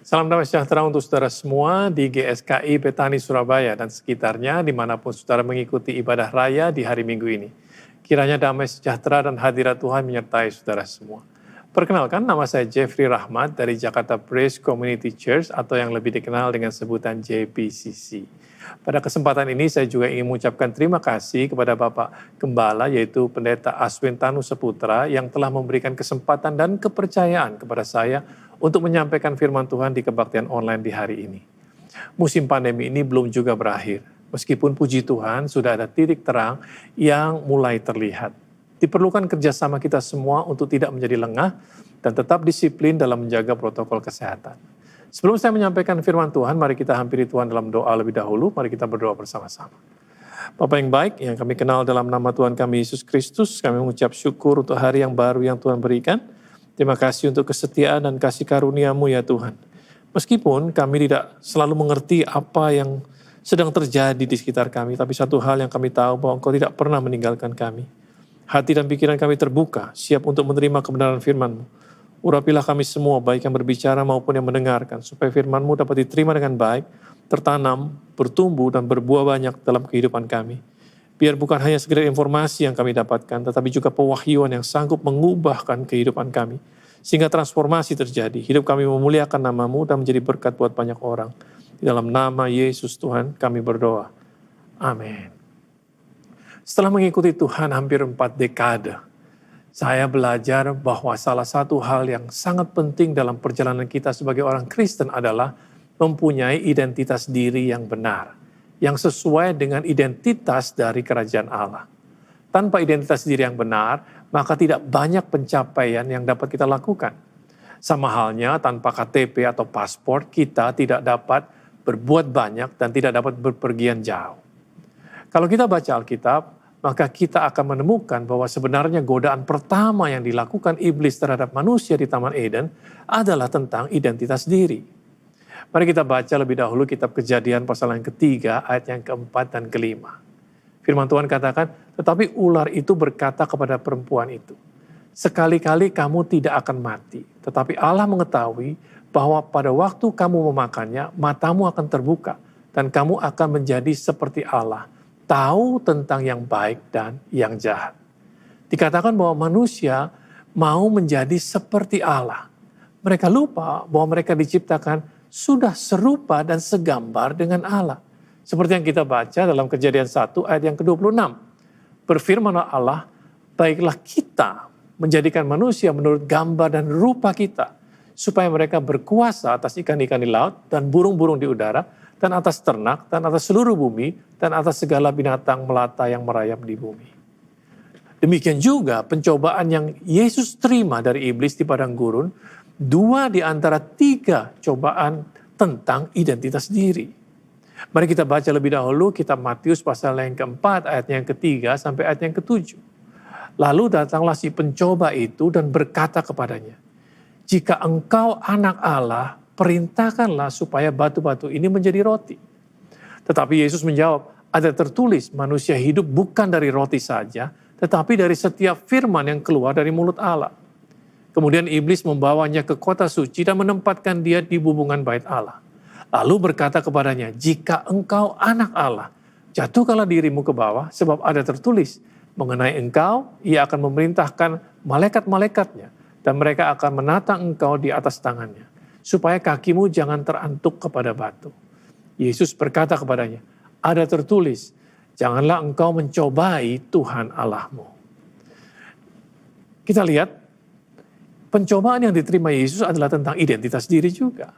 Salam damai sejahtera untuk saudara semua di GSKI Petani Surabaya dan sekitarnya dimanapun saudara mengikuti ibadah raya di hari Minggu ini. Kiranya damai sejahtera dan hadirat Tuhan menyertai saudara semua. Perkenalkan, nama saya Jeffrey Rahmat dari Jakarta Praise Community Church atau yang lebih dikenal dengan sebutan JPCC. Pada kesempatan ini saya juga ingin mengucapkan terima kasih kepada Bapak Gembala yaitu Pendeta Aswin Tanu Seputra yang telah memberikan kesempatan dan kepercayaan kepada saya untuk menyampaikan firman Tuhan di kebaktian online di hari ini. Musim pandemi ini belum juga berakhir. Meskipun puji Tuhan sudah ada titik terang yang mulai terlihat. Diperlukan kerjasama kita semua untuk tidak menjadi lengah dan tetap disiplin dalam menjaga protokol kesehatan. Sebelum saya menyampaikan firman Tuhan, mari kita hampiri Tuhan dalam doa lebih dahulu. Mari kita berdoa bersama-sama. Bapa yang baik, yang kami kenal dalam nama Tuhan kami Yesus Kristus, kami mengucap syukur untuk hari yang baru yang Tuhan berikan. Terima kasih untuk kesetiaan dan kasih karunia-Mu ya Tuhan. Meskipun kami tidak selalu mengerti apa yang sedang terjadi di sekitar kami, tapi satu hal yang kami tahu bahwa Engkau tidak pernah meninggalkan kami. Hati dan pikiran kami terbuka, siap untuk menerima kebenaran firman-Mu. Urapilah kami semua, baik yang berbicara maupun yang mendengarkan, supaya firman-Mu dapat diterima dengan baik, tertanam, bertumbuh, dan berbuah banyak dalam kehidupan kami. Biar bukan hanya sekedar informasi yang kami dapatkan, tetapi juga pewahyuan yang sanggup mengubahkan kehidupan kami. Sehingga transformasi terjadi, hidup kami memuliakan nama-Mu dan menjadi berkat buat banyak orang. Di dalam nama Yesus Tuhan kami berdoa. Amin. Setelah mengikuti Tuhan hampir 4 dekade, saya belajar bahwa salah satu hal yang sangat penting dalam perjalanan kita sebagai orang Kristen adalah mempunyai identitas diri yang benar, yang sesuai dengan identitas dari kerajaan Allah. Tanpa identitas diri yang benar, maka tidak banyak pencapaian yang dapat kita lakukan. Sama halnya tanpa KTP atau paspor, kita tidak dapat berbuat banyak dan tidak dapat berpergian jauh. Kalau kita baca Alkitab, maka kita akan menemukan bahwa sebenarnya godaan pertama yang dilakukan iblis terhadap manusia di Taman Eden adalah tentang identitas diri. Mari kita baca lebih dahulu kitab Kejadian pasal yang ketiga, ayat yang keempat dan kelima. Firman Tuhan katakan, tetapi ular itu berkata kepada perempuan itu, sekali-kali kamu tidak akan mati, tetapi Allah mengetahui bahwa pada waktu kamu memakannya, matamu akan terbuka, dan kamu akan menjadi seperti Allah, tahu tentang yang baik dan yang jahat. Dikatakan bahwa manusia mau menjadi seperti Allah. Mereka lupa bahwa mereka diciptakan sudah serupa dan segambar dengan Allah. Seperti yang kita baca dalam Kejadian 1 ayat yang ke-26. Berfirmanlah Allah, baiklah kita menjadikan manusia menurut gambar dan rupa kita, supaya mereka berkuasa atas ikan-ikan di laut dan burung-burung di udara, dan atas ternak, dan atas seluruh bumi, dan atas segala binatang melata yang merayap di bumi. Demikian juga pencobaan yang Yesus terima dari iblis di padang gurun, 2 di antara 3 cobaan tentang identitas diri. Mari kita baca lebih dahulu kitab Matius pasal yang keempat, ayat yang ketiga sampai ayat yang ke-7. Lalu datanglah si pencoba itu dan berkata kepadanya, jika engkau anak Allah, perintahkanlah supaya batu-batu ini menjadi roti. Tetapi Yesus menjawab, ada tertulis manusia hidup bukan dari roti saja, tetapi dari setiap firman yang keluar dari mulut Allah. Kemudian iblis membawanya ke kota suci dan menempatkan dia di bubungan bait Allah. Lalu berkata kepadanya, jika engkau anak Allah, jatuhkanlah dirimu ke bawah, sebab ada tertulis, mengenai engkau, ia akan memerintahkan malaikat-malaikatnya, dan mereka akan menatang engkau di atas tangannya, supaya kakimu jangan terantuk kepada batu. Yesus berkata kepadanya, ada tertulis, janganlah engkau mencobai Tuhan Allahmu. Kita lihat, pencobaan yang diterima Yesus adalah tentang identitas diri juga.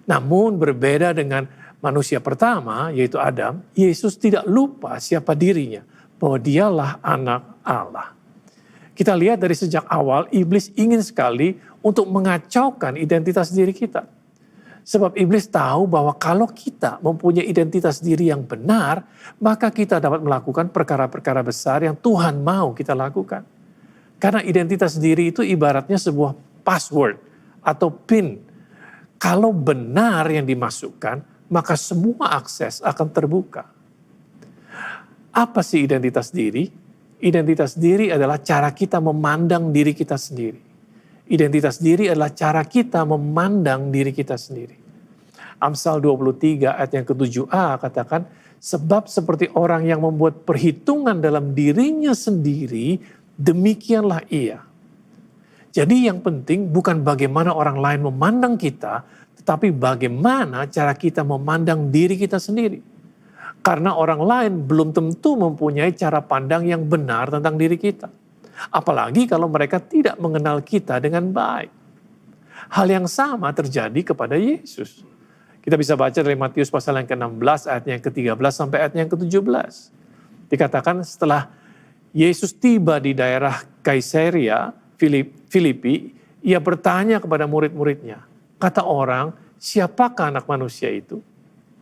Namun berbeda dengan manusia pertama, yaitu Adam, Yesus tidak lupa siapa dirinya, bahwa dialah anak Allah. Kita lihat dari sejak awal, iblis ingin sekali untuk mengacaukan identitas diri kita. Sebab iblis tahu bahwa kalau kita mempunyai identitas diri yang benar, maka kita dapat melakukan perkara-perkara besar yang Tuhan mau kita lakukan. Karena identitas diri itu ibaratnya sebuah password atau PIN. Kalau benar yang dimasukkan, maka semua akses akan terbuka. Apa sih identitas diri? Identitas diri adalah cara kita memandang diri kita sendiri. Identitas diri adalah cara kita memandang diri kita sendiri. Amsal 23 ayat yang ke-7a katakan, sebab seperti orang yang membuat perhitungan dalam dirinya sendiri, demikianlah ia. Jadi yang penting bukan bagaimana orang lain memandang kita, tetapi bagaimana cara kita memandang diri kita sendiri. Karena orang lain belum tentu mempunyai cara pandang yang benar tentang diri kita. Apalagi kalau mereka tidak mengenal kita dengan baik. Hal yang sama terjadi kepada Yesus. Kita bisa baca dari Matius pasal yang ke-16 ayat yang ke-13 sampai ayat yang ke-17. Dikatakan setelah Yesus tiba di daerah Kaisaria Filipi, ia bertanya kepada murid-muridnya, kata orang, siapakah anak manusia itu?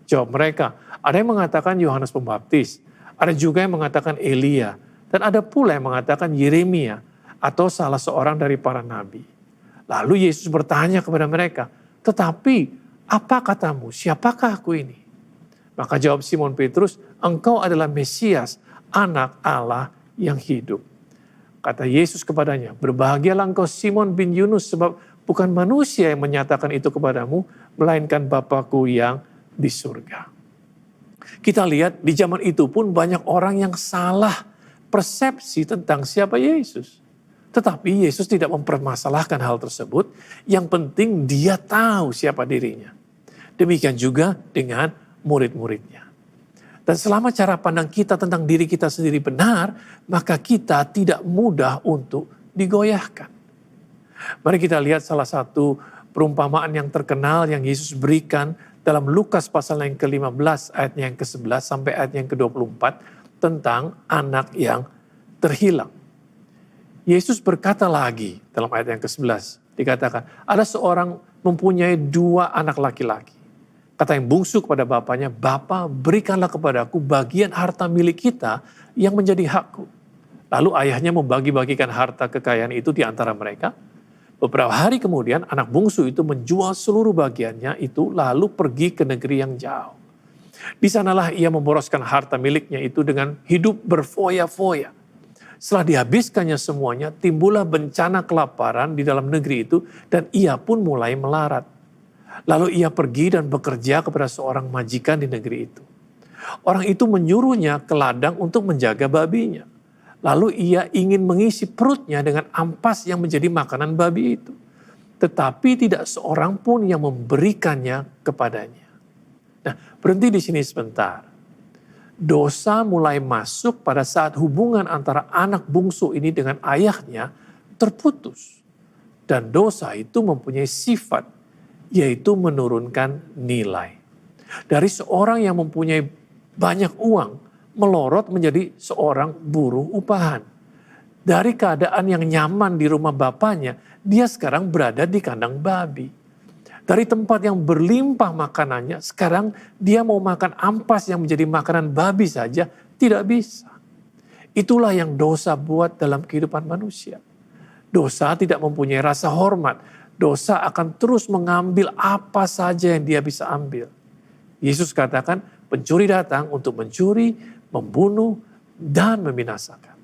Jawab mereka, ada yang mengatakan Yohanes Pembaptis, ada juga yang mengatakan Elia, dan ada pula yang mengatakan Yeremia atau salah seorang dari para nabi. Lalu Yesus bertanya kepada mereka, tetapi apa katamu, siapakah aku ini? Maka jawab Simon Petrus, engkau adalah Mesias, anak Allah yang hidup. Kata Yesus kepadanya, berbahagialah engkau Simon bin Yunus, sebab bukan manusia yang menyatakan itu kepadamu, melainkan Bapa-Ku yang di surga. Kita lihat di zaman itu pun banyak orang yang salah persepsi tentang siapa Yesus. Tetapi Yesus tidak mempermasalahkan hal tersebut, yang penting dia tahu siapa dirinya. Demikian juga dengan murid-muridnya. Dan selama cara pandang kita tentang diri kita sendiri benar, maka kita tidak mudah untuk digoyahkan. Mari kita lihat salah satu perumpamaan yang terkenal yang Yesus berikan dalam Lukas pasal yang ke-15 ayat yang ke-11 sampai ayat yang ke-24 tentang anak yang terhilang. Yesus berkata lagi dalam ayat yang ke-11, dikatakan, ada seorang mempunyai 2 anak laki-laki. Kata yang bungsu kepada bapaknya, Bapa berikanlah kepadaku bagian harta milik kita yang menjadi hakku. Lalu ayahnya membagi-bagikan harta kekayaan itu di antara mereka. Beberapa hari kemudian anak bungsu itu menjual seluruh bagiannya itu lalu pergi ke negeri yang jauh. Di sanalah ia memboroskan harta miliknya itu dengan hidup berfoya-foya. Setelah dihabiskannya semuanya, timbullah bencana kelaparan di dalam negeri itu dan ia pun mulai melarat. Lalu ia pergi dan bekerja kepada seorang majikan di negeri itu. Orang itu menyuruhnya ke ladang untuk menjaga babinya. Lalu ia ingin mengisi perutnya dengan ampas yang menjadi makanan babi itu. Tetapi tidak seorang pun yang memberikannya kepadanya. Nah, berhenti di sini sebentar. Dosa mulai masuk pada saat hubungan antara anak bungsu ini dengan ayahnya terputus. Dan dosa itu mempunyai sifat, yaitu menurunkan nilai. Dari seorang yang mempunyai banyak uang, melorot menjadi seorang buruh upahan. Dari keadaan yang nyaman di rumah bapaknya, dia sekarang berada di kandang babi. Dari tempat yang berlimpah makanannya, sekarang dia mau makan ampas yang menjadi makanan babi saja, tidak bisa. Itulah yang dosa buat dalam kehidupan manusia. Dosa tidak mempunyai rasa hormat. Dosa akan terus mengambil apa saja yang dia bisa ambil. Yesus katakan, pencuri datang untuk mencuri, membunuh, dan membinasakan.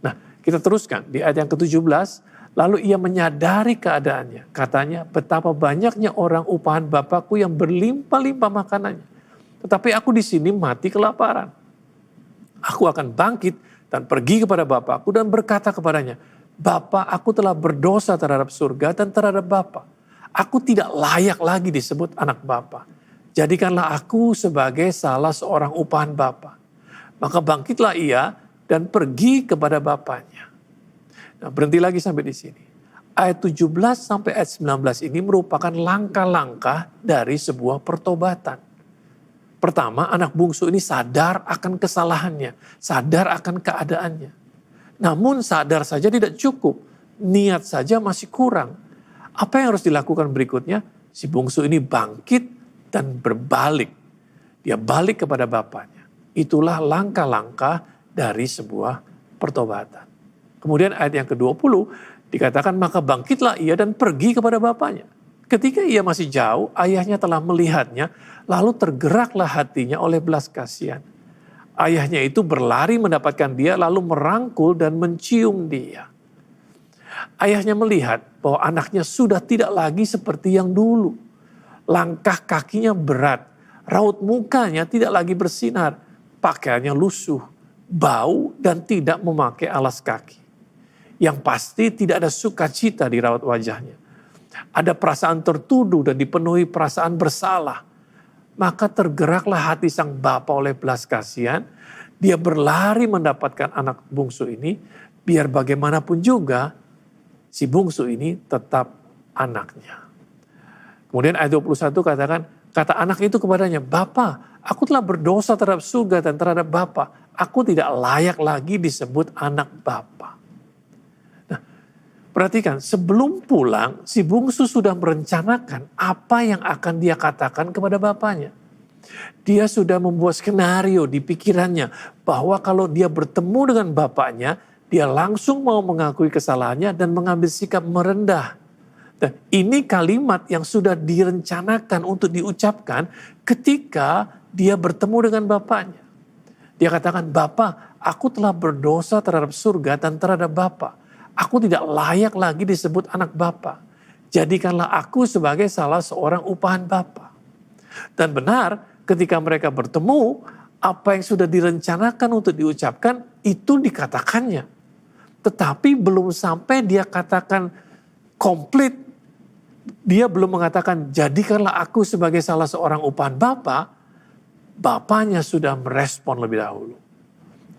Nah, kita teruskan di ayat yang ke-17, lalu ia menyadari keadaannya. Katanya, betapa banyaknya orang upahan Bapakku yang berlimpah-limpah makanannya. Tetapi aku di sini mati kelaparan. Aku akan bangkit dan pergi kepada Bapakku dan berkata kepadanya, Bapa, aku telah berdosa terhadap surga dan terhadap Bapa. Aku tidak layak lagi disebut anak Bapa. Jadikanlah aku sebagai salah seorang upahan Bapa. Maka bangkitlah ia dan pergi kepada bapaknya. Nah, berhenti lagi sampai di sini. Ayat 17 sampai ayat 19 ini merupakan langkah-langkah dari sebuah pertobatan. Pertama, anak bungsu ini sadar akan kesalahannya, sadar akan keadaannya. Namun sadar saja tidak cukup, niat saja masih kurang. Apa yang harus dilakukan berikutnya? Si bungsu ini bangkit dan berbalik. Dia balik kepada bapaknya. Itulah langkah-langkah dari sebuah pertobatan. Kemudian ayat yang ke-20 dikatakan, maka bangkitlah ia dan pergi kepada bapaknya. Ketika ia masih jauh, ayahnya telah melihatnya, lalu tergeraklah hatinya oleh belas kasihan. Ayahnya itu berlari mendapatkan dia, lalu merangkul dan mencium dia. Ayahnya melihat bahwa anaknya sudah tidak lagi seperti yang dulu. Langkah kakinya berat, raut mukanya tidak lagi bersinar, pakaiannya lusuh, bau dan tidak memakai alas kaki. Yang pasti tidak ada sukacita di raut wajahnya. Ada perasaan tertuduh dan dipenuhi perasaan bersalah. Maka tergeraklah hati sang bapa oleh belas kasihan. Dia berlari mendapatkan anak bungsu ini, biar bagaimanapun juga si bungsu ini tetap anaknya. Kemudian ayat 21 katakan, kata anak itu kepadanya, "Bapa, aku telah berdosa terhadap surga dan terhadap Bapa. Aku tidak layak lagi disebut anak Bapa." Nah, perhatikan, sebelum pulang, si bungsu sudah merencanakan apa yang akan dia katakan kepada bapaknya. Dia sudah membuat skenario di pikirannya bahwa kalau dia bertemu dengan bapaknya, dia langsung mau mengakui kesalahannya dan mengambil sikap merendah. Nah, ini kalimat yang sudah direncanakan untuk diucapkan ketika dia bertemu dengan bapaknya. Dia katakan, "Bapa, aku telah berdosa terhadap surga dan terhadap Bapa. Aku tidak layak lagi disebut anak Bapa. Jadikanlah aku sebagai salah seorang upahan Bapa." Dan benar, ketika mereka bertemu, apa yang sudah direncanakan untuk diucapkan, itu dikatakannya. Tetapi belum sampai dia katakan komplit, dia belum mengatakan, "Jadikanlah aku sebagai salah seorang upahan Bapa," bapaknya sudah merespon lebih dahulu.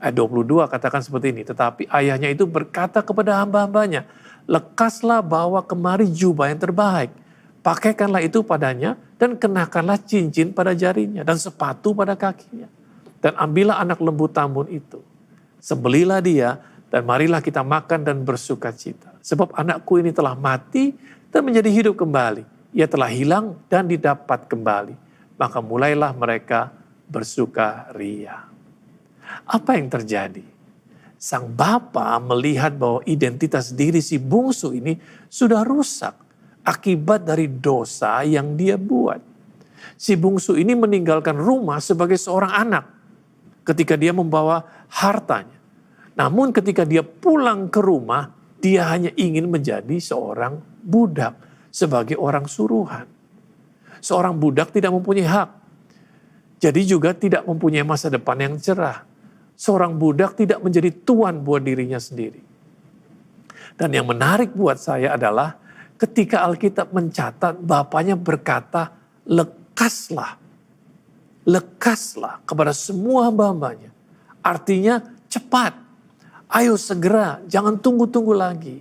Ayat 22 katakan seperti ini, tetapi ayahnya itu berkata kepada hamba-hambanya, "Lekaslah bawa kemari jubah yang terbaik, pakaikanlah itu padanya dan kenakanlah cincin pada jarinya dan sepatu pada kakinya. Dan ambillah anak lembu tambun itu, sembelilah dia dan marilah kita makan dan bersuka cita. Sebab anakku ini telah mati dan menjadi hidup kembali. Ia telah hilang dan didapat kembali." Maka mulailah mereka bersuka ria. Apa yang terjadi? Sang bapa melihat bahwa identitas diri si bungsu ini sudah rusak akibat dari dosa yang dia buat. Si bungsu ini meninggalkan rumah sebagai seorang anak ketika dia membawa hartanya. Namun ketika dia pulang ke rumah, dia hanya ingin menjadi seorang budak sebagai orang suruhan. Seorang budak tidak mempunyai hak. Jadi juga tidak mempunyai masa depan yang cerah. Seorang budak tidak menjadi tuan buat dirinya sendiri. Dan yang menarik buat saya adalah ketika Alkitab mencatat bapaknya berkata, lekaslah kepada semua hamba-hambanya. Artinya cepat, ayo segera, jangan tunggu-tunggu lagi.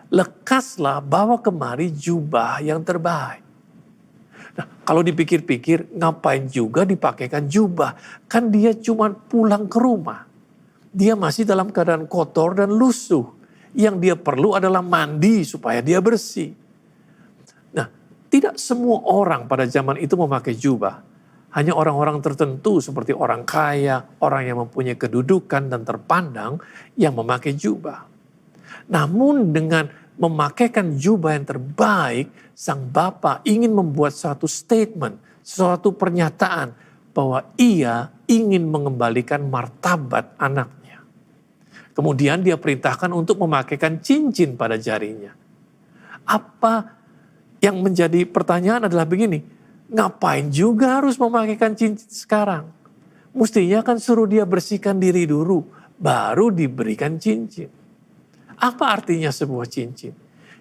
Lekaslah, bawa kemari jubah yang terbaik. Nah, kalau dipikir-pikir, ngapain juga dipakaikan jubah? Kan dia cuma pulang ke rumah. Dia masih dalam keadaan kotor dan lusuh. Yang dia perlu adalah mandi supaya dia bersih. Nah, tidak semua orang pada zaman itu memakai jubah. Hanya orang-orang tertentu seperti orang kaya, orang yang mempunyai kedudukan dan terpandang yang memakai jubah. Namun dengan memakaikan jubah yang terbaik, sang bapa ingin membuat suatu statement, suatu pernyataan bahwa ia ingin mengembalikan martabat anaknya. Kemudian dia perintahkan untuk memakaikan cincin pada jarinya. Apa yang menjadi pertanyaan adalah begini, ngapain juga harus memakaikan cincin sekarang? Mestinya kan suruh dia bersihkan diri dulu, baru diberikan cincin. Apa artinya sebuah cincin?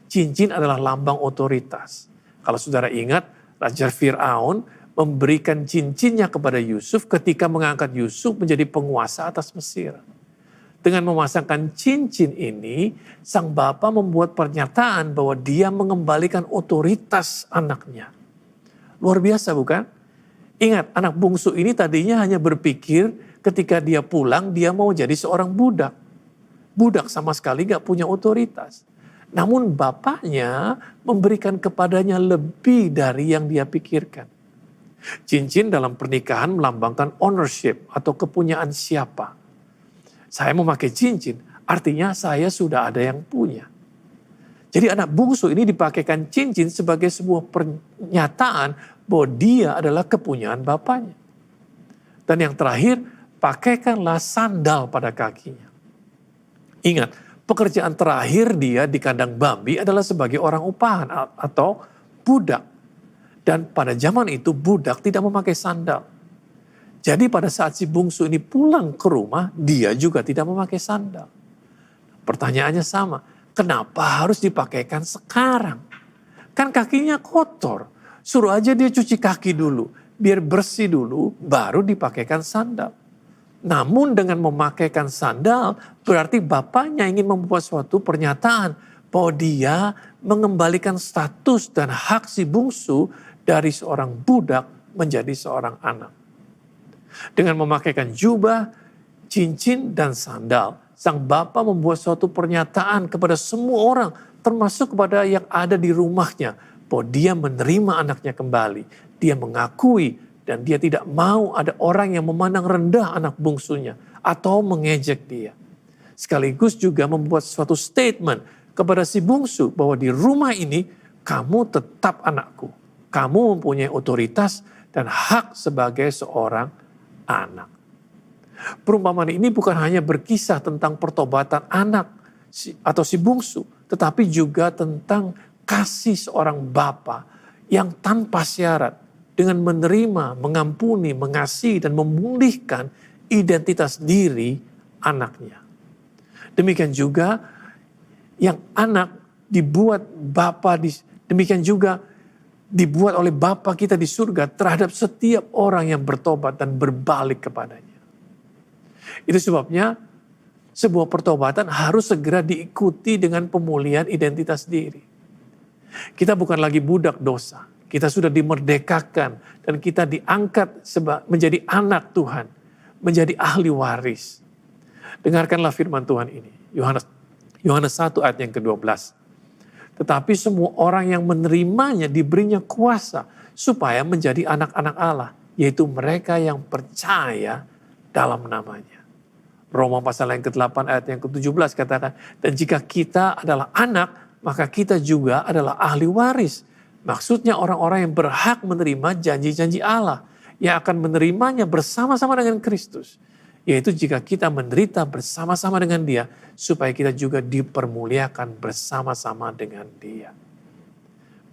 Cincin adalah lambang otoritas. Kalau saudara ingat, Raja Fir'aun memberikan cincinnya kepada Yusuf ketika mengangkat Yusuf menjadi penguasa atas Mesir. Dengan memasangkan cincin ini, sang bapa membuat pernyataan bahwa dia mengembalikan otoritas anaknya. Luar biasa bukan? Ingat, anak bungsu ini tadinya hanya berpikir ketika dia pulang dia mau jadi seorang budak. Budak sama sekali gak punya otoritas. Namun bapaknya memberikan kepadanya lebih dari yang dia pikirkan. Cincin dalam pernikahan melambangkan ownership atau kepunyaan siapa. Saya memakai cincin, artinya saya sudah ada yang punya. Jadi anak bungsu ini dipakaikan cincin sebagai sebuah pernyataan bahwa dia adalah kepunyaan bapaknya. Dan yang terakhir, pakaikanlah sandal pada kakinya. Ingat, pekerjaan terakhir dia di kandang babi adalah sebagai orang upahan atau budak. Dan pada zaman itu budak tidak memakai sandal. Jadi pada saat si bungsu ini pulang ke rumah, dia juga tidak memakai sandal. Pertanyaannya sama, kenapa harus dipakaikan sekarang? Kan kakinya kotor, suruh aja dia cuci kaki dulu, biar bersih dulu, baru dipakaikan sandal. Namun dengan memakaikan sandal, berarti bapaknya ingin membuat suatu pernyataan bahwa dia mengembalikan status dan hak si bungsu dari seorang budak menjadi seorang anak. Dengan memakaikan jubah, cincin, dan sandal, sang bapa membuat suatu pernyataan kepada semua orang, termasuk kepada yang ada di rumahnya, bahwa dia menerima anaknya kembali. Dia mengakui dan dia tidak mau ada orang yang memandang rendah anak bungsunya atau mengejek dia. Sekaligus juga membuat suatu statement kepada si bungsu bahwa di rumah ini kamu tetap anakku. Kamu mempunyai otoritas dan hak sebagai seorang anak. Perumpamaan ini bukan hanya berkisah tentang pertobatan anak atau si bungsu, tetapi juga tentang kasih seorang bapa yang tanpa syarat dengan menerima, mengampuni, mengasihi, dan memulihkan identitas diri anaknya. Demikian juga yang anak dibuat bapa, demikian juga dibuat oleh Bapa kita di surga terhadap setiap orang yang bertobat dan berbalik kepadanya. Itu sebabnya sebuah pertobatan harus segera diikuti dengan pemulihan identitas diri. Kita bukan lagi budak dosa. Kita sudah dimerdekakan dan kita diangkat menjadi anak Tuhan, menjadi ahli waris. Dengarkanlah firman Tuhan ini. Yohanes 1 ayat yang ke-12. Tetapi semua orang yang menerimanya diberinya kuasa supaya menjadi anak-anak Allah, yaitu mereka yang percaya dalam namanya. Roma pasal yang ke-8 ayat yang ke-17 katakan, dan jika kita adalah anak, maka kita juga adalah ahli waris. Maksudnya orang-orang yang berhak menerima janji-janji Allah, yang akan menerimanya bersama-sama dengan Kristus. Yaitu jika kita menderita bersama-sama dengan dia, supaya kita juga dipermuliakan bersama-sama dengan dia.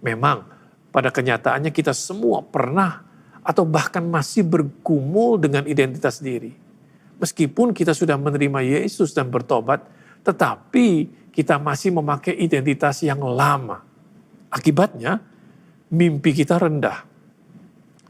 Memang pada kenyataannya kita semua pernah atau bahkan masih bergumul dengan identitas diri. Meskipun kita sudah menerima Yesus dan bertobat, tetapi kita masih memakai identitas yang lama. Akibatnya mimpi kita rendah.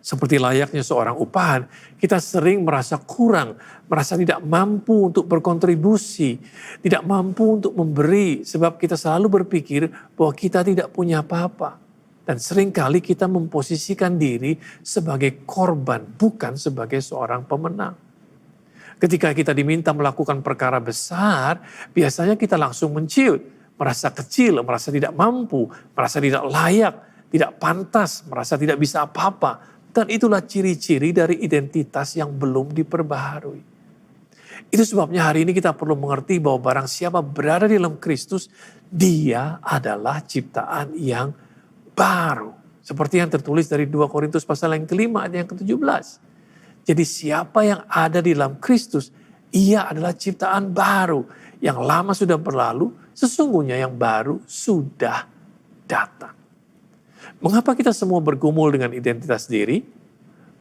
Seperti layaknya seorang upahan, kita sering merasa kurang, merasa tidak mampu untuk berkontribusi, tidak mampu untuk memberi, sebab kita selalu berpikir bahwa kita tidak punya apa-apa. Dan seringkali kita memposisikan diri sebagai korban, bukan sebagai seorang pemenang. Ketika kita diminta melakukan perkara besar, biasanya kita langsung menciut, merasa kecil, merasa tidak mampu, merasa tidak layak, tidak pantas, merasa tidak bisa apa-apa. Dan itulah ciri-ciri dari identitas yang belum diperbaharui. Itu sebabnya hari ini kita perlu mengerti bahwa barang siapa berada di dalam Kristus, dia adalah ciptaan yang baru. Seperti yang tertulis dari 2 Korintus pasal yang ke-5 ayat yang ke-17. Jadi siapa yang ada di dalam Kristus, ia adalah ciptaan baru. Yang lama sudah berlalu, sesungguhnya yang baru sudah datang. Mengapa kita semua bergumul dengan identitas diri?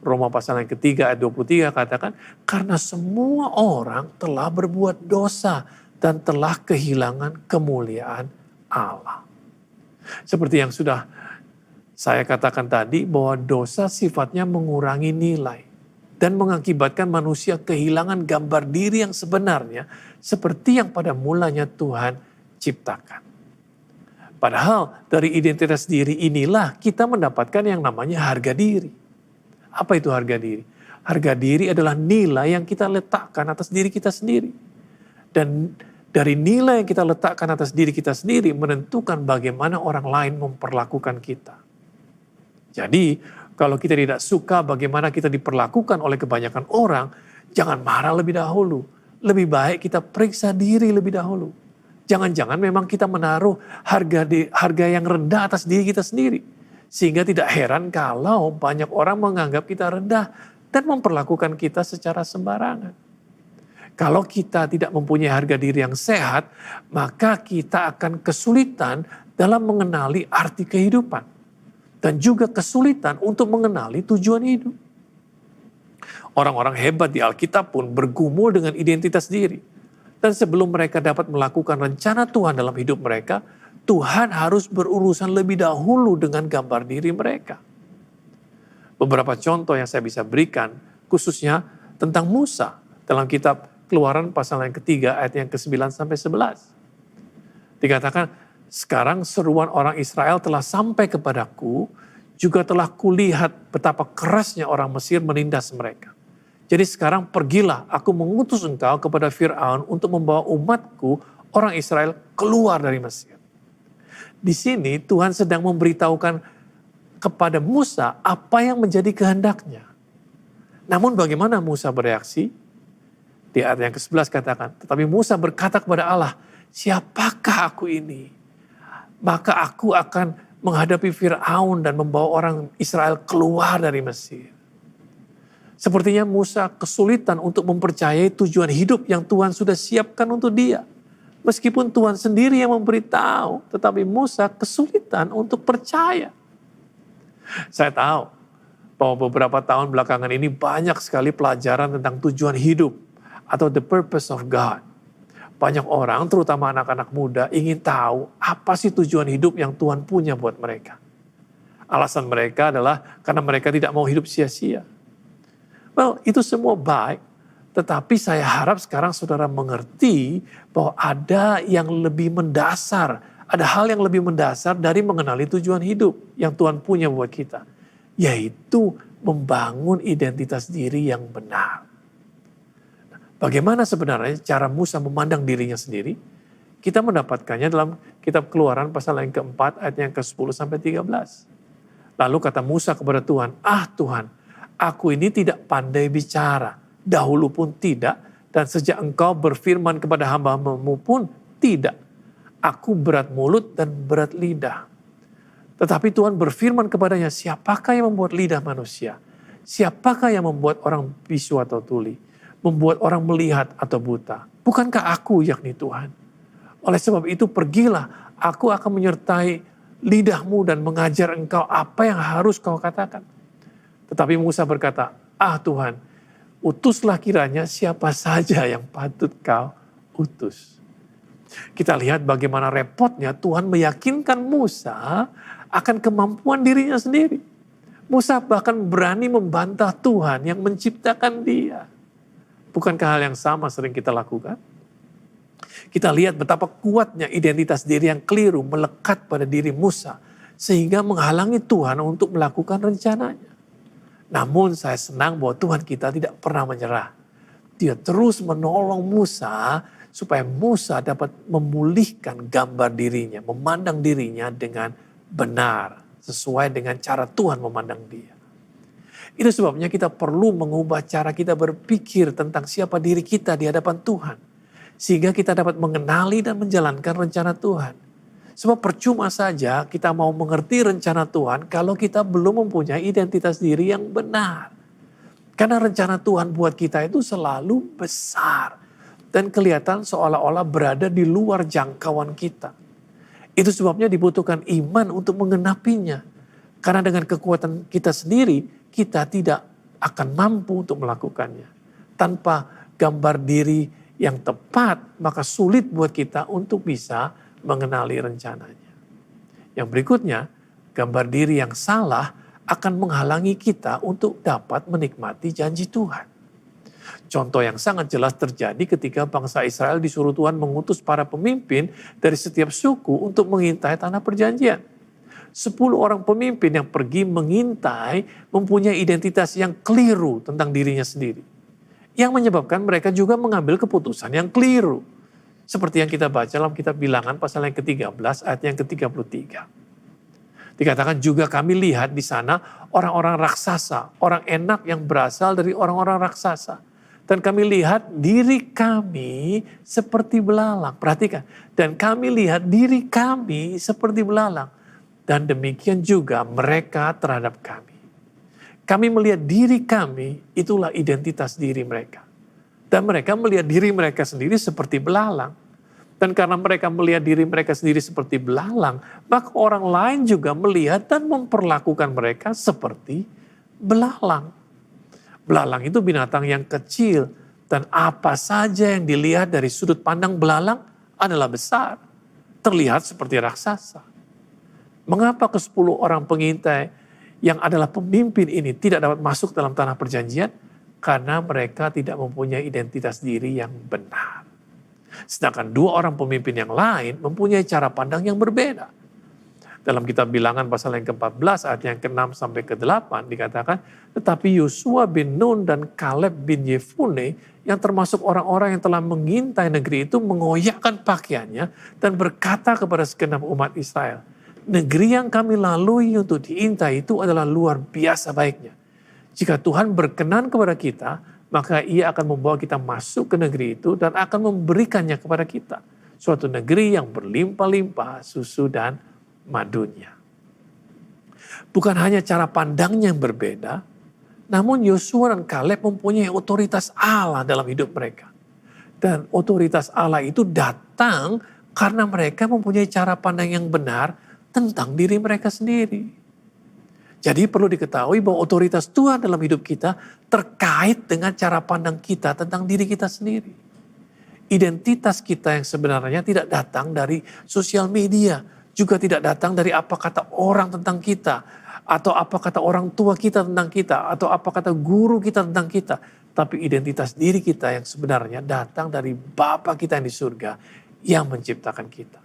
Roma pasal yang ketiga ayat 23 katakan, karena semua orang telah berbuat dosa dan telah kehilangan kemuliaan Allah. Seperti yang sudah saya katakan tadi, bahwa dosa sifatnya mengurangi nilai dan mengakibatkan manusia kehilangan gambar diri yang sebenarnya seperti yang pada mulanya Tuhan ciptakan. Padahal dari identitas diri inilah kita mendapatkan yang namanya harga diri. Apa itu harga diri? Harga diri adalah nilai yang kita letakkan atas diri kita sendiri. Dan dari nilai yang kita letakkan atas diri kita sendiri menentukan bagaimana orang lain memperlakukan kita. Jadi kalau kita tidak suka bagaimana kita diperlakukan oleh kebanyakan orang, jangan marah lebih dahulu. Lebih baik kita periksa diri lebih dahulu. Jangan-jangan memang kita menaruh harga yang rendah atas diri kita sendiri. Sehingga tidak heran kalau banyak orang menganggap kita rendah dan memperlakukan kita secara sembarangan. Kalau kita tidak mempunyai harga diri yang sehat, maka kita akan kesulitan dalam mengenali arti kehidupan. dan juga kesulitan untuk mengenali tujuan hidup. Orang-orang hebat di Alkitab pun bergumul dengan identitas diri. Dan sebelum mereka dapat melakukan rencana Tuhan dalam hidup mereka, Tuhan harus berurusan lebih dahulu dengan gambar diri mereka. Beberapa contoh yang saya bisa berikan, khususnya tentang Musa dalam kitab Keluaran pasal yang ketiga ayat yang ke-9 sampai 11. Dikatakan, sekarang seruan orang Israel telah sampai kepadaku, juga telah kulihat betapa kerasnya orang Mesir menindas mereka. Jadi sekarang pergilah, aku mengutus engkau kepada Fir'aun untuk membawa umatku, orang Israel, keluar dari Mesir. Di sini Tuhan sedang memberitahukan kepada Musa apa yang menjadi kehendaknya. Namun bagaimana Musa bereaksi? Di ayat yang ke-11 katakan, tetapi Musa berkata kepada Allah, siapakah aku ini? Maka aku akan menghadapi Fir'aun dan membawa orang Israel keluar dari Mesir. Sepertinya Musa kesulitan untuk mempercayai tujuan hidup yang Tuhan sudah siapkan untuk dia. Meskipun Tuhan sendiri yang memberitahu, tetapi Musa kesulitan untuk percaya. Saya tahu bahwa beberapa tahun belakangan ini banyak sekali pelajaran tentang tujuan hidup atau the purpose of God. Banyak orang, terutama anak-anak muda, ingin tahu apa sih tujuan hidup yang Tuhan punya buat mereka. Alasan mereka adalah karena mereka tidak mau hidup sia-sia. Well, itu semua baik, tetapi saya harap sekarang saudara mengerti bahwa ada yang lebih mendasar, ada hal yang lebih mendasar dari mengenali tujuan hidup yang Tuhan punya buat kita, yaitu membangun identitas diri yang benar. Bagaimana sebenarnya cara Musa memandang dirinya sendiri? Kita mendapatkannya dalam kitab Keluaran pasal yang keempat ayat yang ke-10 sampai 13. Lalu kata Musa kepada Tuhan, Tuhan, aku ini tidak pandai bicara, dahulu pun tidak, dan sejak engkau berfirman kepada hamba-hambamu pun tidak. Aku berat mulut dan berat lidah. Tetapi Tuhan berfirman kepadanya, siapakah yang membuat lidah manusia? Siapakah yang membuat orang bisu atau tuli? Membuat orang melihat atau buta. Bukankah aku yakni Tuhan? Oleh sebab itu pergilah, aku akan menyertai lidahmu dan mengajar engkau apa yang harus kau katakan. Tetapi Musa berkata, Tuhan, utuslah kiranya siapa saja yang patut kau utus. Kita lihat bagaimana repotnya Tuhan meyakinkan Musa akan kemampuan dirinya sendiri. Musa bahkan berani membantah Tuhan yang menciptakan dia. Bukankah hal yang sama sering kita lakukan? Kita lihat betapa kuatnya identitas diri yang keliru melekat pada diri Musa, sehingga menghalangi Tuhan untuk melakukan rencananya. Namun saya senang bahwa Tuhan kita tidak pernah menyerah. Dia terus menolong Musa supaya Musa dapat memulihkan gambar dirinya, memandang dirinya dengan benar, sesuai dengan cara Tuhan memandang dia. Itu sebabnya kita perlu mengubah cara kita berpikir tentang siapa diri kita di hadapan Tuhan. Sehingga kita dapat mengenali dan menjalankan rencana Tuhan. Sebab percuma saja kita mau mengerti rencana Tuhan kalau kita belum mempunyai identitas diri yang benar. Karena rencana Tuhan buat kita itu selalu besar. Dan kelihatan seolah-olah berada di luar jangkauan kita. Itu sebabnya dibutuhkan iman untuk mengenapinya. Karena dengan kekuatan kita sendiri, kita tidak akan mampu untuk melakukannya. Tanpa gambar diri yang tepat, maka sulit buat kita untuk bisa mengenali rencananya. Yang berikutnya, gambar diri yang salah akan menghalangi kita untuk dapat menikmati janji Tuhan. Contoh yang sangat jelas terjadi ketika bangsa Israel disuruh Tuhan mengutus para pemimpin dari setiap suku untuk mengintai tanah perjanjian. 10 orang pemimpin yang pergi mengintai mempunyai identitas yang keliru tentang dirinya sendiri. Yang menyebabkan mereka juga mengambil keputusan yang keliru. Seperti yang kita baca dalam kitab Bilangan pasal yang ke-13 ayat yang ke-33. Dikatakan juga kami lihat di sana orang-orang raksasa, orang enak yang berasal dari orang-orang raksasa. Dan kami lihat diri kami seperti belalang. Perhatikan, dan kami lihat diri kami seperti belalang. Dan demikian juga mereka terhadap kami. Kami melihat diri kami, itulah identitas diri mereka. Dan mereka melihat diri mereka sendiri seperti belalang. Dan karena mereka melihat diri mereka sendiri seperti belalang, maka orang lain juga melihat dan memperlakukan mereka seperti belalang. Belalang itu binatang yang kecil, dan apa saja yang dilihat dari sudut pandang belalang adalah besar. Terlihat seperti raksasa. Mengapa ke-10 orang pengintai yang adalah pemimpin ini tidak dapat masuk dalam tanah perjanjian? Karena mereka tidak mempunyai identitas diri yang benar. Sedangkan 2 orang pemimpin yang lain mempunyai cara pandang yang berbeda. Dalam kitab Bilangan pasal yang ke-14 ayat yang ke-6 sampai ke-8 dikatakan, tetapi Yosua bin Nun dan Kaleb bin Yefune yang termasuk orang-orang yang telah mengintai negeri itu mengoyakkan pakaiannya dan berkata kepada segenap umat Israel, negeri yang kami lalui untuk diintai itu adalah luar biasa baiknya. Jika Tuhan berkenan kepada kita, maka ia akan membawa kita masuk ke negeri itu dan akan memberikannya kepada kita. Suatu negeri yang berlimpah-limpah susu dan madunya. Bukan hanya cara pandangnya yang berbeda, namun Yosua dan Kaleb mempunyai otoritas Allah dalam hidup mereka. Dan otoritas Allah itu datang karena mereka mempunyai cara pandang yang benar tentang diri mereka sendiri. Jadi perlu diketahui bahwa otoritas Tuhan dalam hidup kita terkait dengan cara pandang kita tentang diri kita sendiri. Identitas kita yang sebenarnya tidak datang dari sosial media, juga tidak datang dari apa kata orang tentang kita, atau apa kata orang tua kita tentang kita, atau apa kata guru kita tentang kita. Tapi identitas diri kita yang sebenarnya datang dari Bapa kita yang di surga yang menciptakan kita.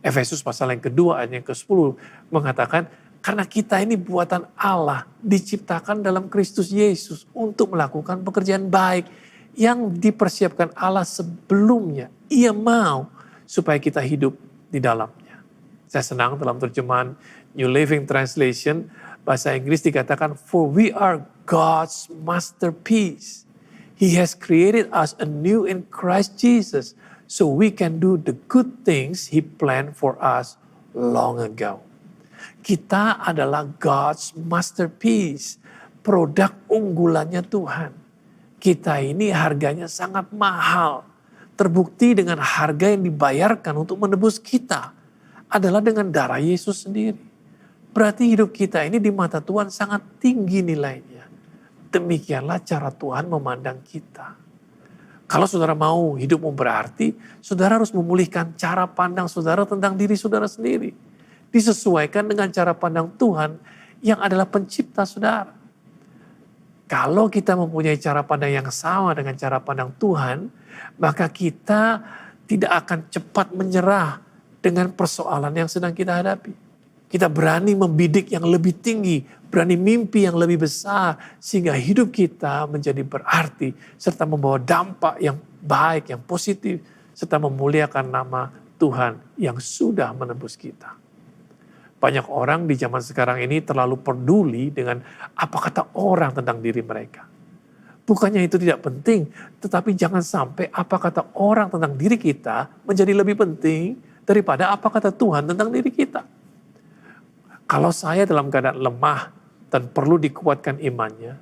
Efesus pasal yang kedua ayat yang ke-10 mengatakan, karena kita ini buatan Allah, diciptakan dalam Kristus Yesus untuk melakukan pekerjaan baik yang dipersiapkan Allah sebelumnya. Ia mau supaya kita hidup di dalamnya. Saya senang dalam terjemahan New Living Translation, bahasa Inggris dikatakan, for we are God's masterpiece. He has created us anew in Christ Jesus, so we can do the good things He planned for us long ago. Kita adalah God's masterpiece, produk unggulannya Tuhan. Kita ini harganya sangat mahal. Terbukti dengan harga yang dibayarkan untuk menebus kita adalah dengan darah Yesus sendiri. Berarti hidup kita ini di mata Tuhan sangat tinggi nilainya. Demikianlah cara Tuhan memandang kita. Kalau saudara mau hidupmu berarti, saudara harus memulihkan cara pandang saudara tentang diri saudara sendiri. Disesuaikan dengan cara pandang Tuhan yang adalah pencipta saudara. Kalau kita mempunyai cara pandang yang sama dengan cara pandang Tuhan, maka kita tidak akan cepat menyerah dengan persoalan yang sedang kita hadapi. Kita berani membidik yang lebih tinggi, berani mimpi yang lebih besar, sehingga hidup kita menjadi berarti, serta membawa dampak yang baik, yang positif, serta memuliakan nama Tuhan yang sudah menebus kita. Banyak orang di zaman sekarang ini terlalu peduli dengan apa kata orang tentang diri mereka. Bukannya itu tidak penting, tetapi jangan sampai apa kata orang tentang diri kita menjadi lebih penting daripada apa kata Tuhan tentang diri kita. Kalau saya dalam keadaan lemah dan perlu dikuatkan imannya,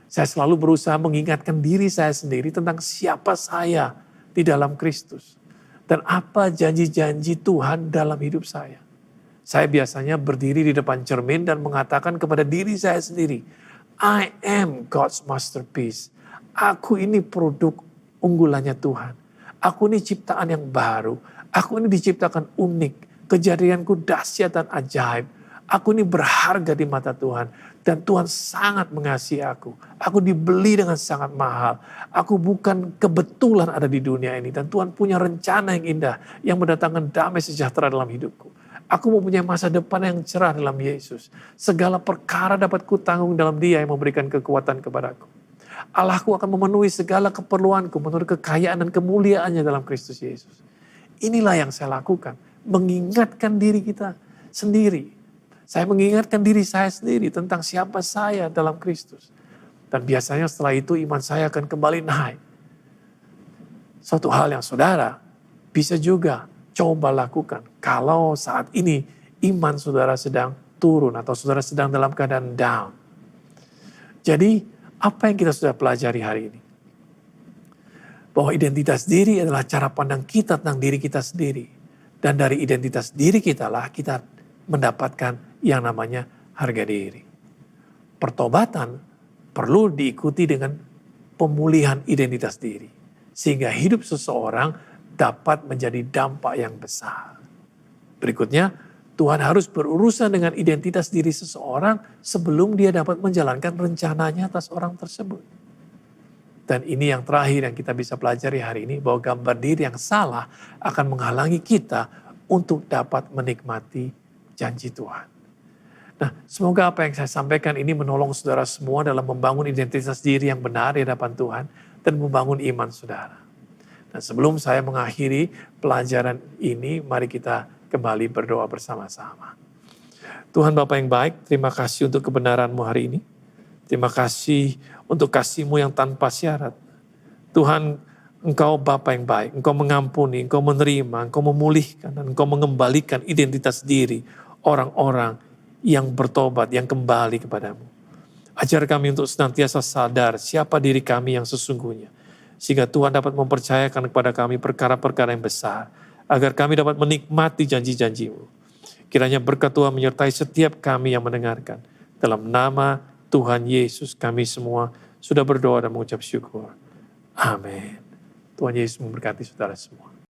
saya selalu berusaha mengingatkan diri saya sendiri tentang siapa saya di dalam Kristus. Dan apa janji-janji Tuhan dalam hidup saya. Saya biasanya berdiri di depan cermin dan mengatakan kepada diri saya sendiri, I am God's masterpiece. Aku ini produk unggulannya Tuhan. Aku ini ciptaan yang baru. Aku ini diciptakan unik. Kejadianku dahsyat dan ajaib. Aku ini berharga di mata Tuhan. Dan Tuhan sangat mengasihi aku. Aku dibeli dengan sangat mahal. Aku bukan kebetulan ada di dunia ini. Dan Tuhan punya rencana yang indah. Yang mendatangkan damai sejahtera dalam hidupku. Aku mempunyai masa depan yang cerah dalam Yesus. Segala perkara dapat kutanggung dalam Dia yang memberikan kekuatan kepadaku. Allahku akan memenuhi segala keperluanku menurut kekayaan dan kemuliaannya dalam Kristus Yesus. Inilah yang saya lakukan. Mengingatkan diri kita sendiri. Saya mengingatkan diri saya sendiri tentang siapa saya dalam Kristus. Dan biasanya setelah itu iman saya akan kembali naik. Suatu hal yang saudara bisa juga coba lakukan. Kalau saat ini iman saudara sedang turun atau saudara sedang dalam keadaan down. Jadi apa yang kita sudah pelajari hari ini? bahwa identitas diri adalah cara pandang kita tentang diri kita sendiri. Dan dari identitas diri kita lah kita mendapatkan yang namanya harga diri. Pertobatan perlu diikuti dengan pemulihan identitas diri. Sehingga hidup seseorang dapat menjadi dampak yang besar. Berikutnya, Tuhan harus berurusan dengan identitas diri seseorang sebelum dia dapat menjalankan rencananya atas orang tersebut. Dan ini yang terakhir yang kita bisa pelajari hari ini, bahwa gambar diri yang salah akan menghalangi kita untuk dapat menikmati janji Tuhan. Nah, semoga apa yang saya sampaikan ini menolong saudara semua dalam membangun identitas diri yang benar di hadapan Tuhan dan membangun iman saudara. Dan sebelum saya mengakhiri pelajaran ini, mari kita kembali berdoa bersama-sama. Tuhan Bapa yang baik, terima kasih untuk kebenaran-Mu hari ini. Terima kasih untuk kasih-Mu yang tanpa syarat. Tuhan, Engkau Bapa yang baik, Engkau mengampuni, Engkau menerima, Engkau memulihkan, dan Engkau mengembalikan identitas diri orang-orang yang bertobat, yang kembali kepadamu. Ajar kami untuk senantiasa sadar siapa diri kami yang sesungguhnya. Sehingga Tuhan dapat mempercayakan kepada kami perkara-perkara yang besar. Agar kami dapat menikmati janji-janji-Mu. Kiranya berkat Tuhan menyertai setiap kami yang mendengarkan. Dalam nama Tuhan Yesus kami semua sudah berdoa dan mengucap syukur. Amin. Tuhan Yesus memberkati saudara semua.